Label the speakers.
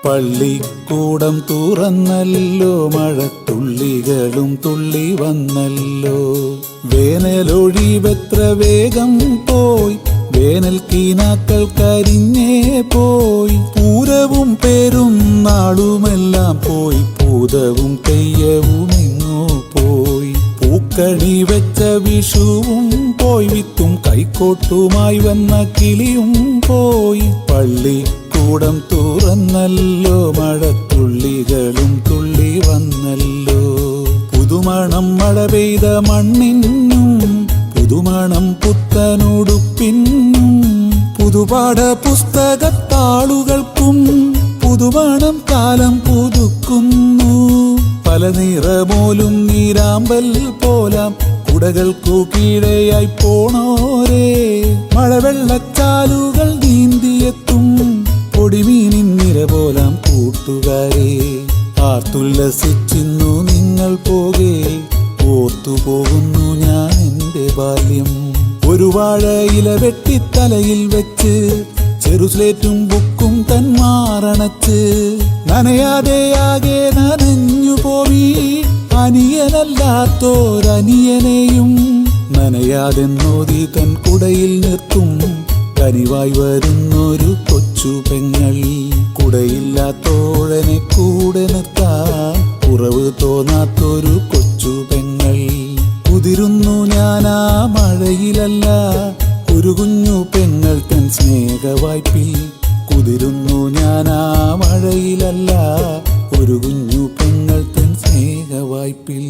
Speaker 1: പള്ളിക്കൂടം തുറന്നല്ലോ, മഴത്തുള്ളികളും തുള്ളി വന്നല്ലോ. വേനലൊഴിവെത്ര വേഗം പോയി, വേനൽ കീനാക്കൾ കരിഞ്ഞേ പോയി. പൂരവും പെരുന്നാളുമെല്ലാം പോയി, പൂതവും തെയ്യവും എങ്ങോ പോയി. പൂക്കണി വെച്ച വിഷുവും പോയി, വിത്തും കൈക്കോട്ടുമായി വന്ന കിളിയും പോയി. പള്ളിക്കൂടം തുറന്നല്ലോ, മഴത്തുള്ളികളും തുള്ളി വന്നല്ലോ. പുതുമണം മഴ പെയ്ത മണ്ണിനും, പുതുമണം പുത്തനുടുപ്പിനും, പുതുപാഠ പുസ്തകത്താളുകൾക്കും പുതുമണം കാലം പുതുക്കുന്നു. പല നിറമോലും നീരാമ്പൽ പോലാം കുടകൾക്കു കീഴെയായി പോണോരേ. മഴവെള്ളച്ചാലുകൾ നീന്തിയെത്തും പൊടിമീനിൻ നിര പോലാം കൂട്ടുകാരെ. ആർത്തുല്ലസിച്ചിന്നു നിങ്ങൾ പോകെ, ഓർത്തുപോകുന്നു ഞാൻ എൻ്റെ ബാല്യം. ഒരു വാഴയില വെട്ടിത്തലയിൽ വെച്ച്, ചെറുസ്ലേറ്റും ബുക്കും തന്മാറണച്ച്, നനയാതെയാകെ നനഞ്ഞു പോയി അനിയനല്ലാത്തോരനിയനെയും. നനയാതെന്നോതി തൻ കുടയിൽ നിർത്തും കനിവായി വരുന്നൊരു കൊച്ചു പെങ്ങൾ. കുടയില്ലാത്തോഴനെ കൂടെ നിർത്താൻ കുറവ് തോന്നാത്തൊരു കൊച്ചു പെങ്ങൾ. കുതിരുന്നു ഞാനാ മഴയിലല്ല, ഒരു കുഞ്ഞു പെങ്ങൾ തൻ സ്നേഹവായ്പിൽ. കുതിരുന്നു ഞാനാ മഴയിലല്ല, ഒരു കുഞ്ഞു പെങ്ങൾ തൻ സ്നേഹവായ്പിൽ.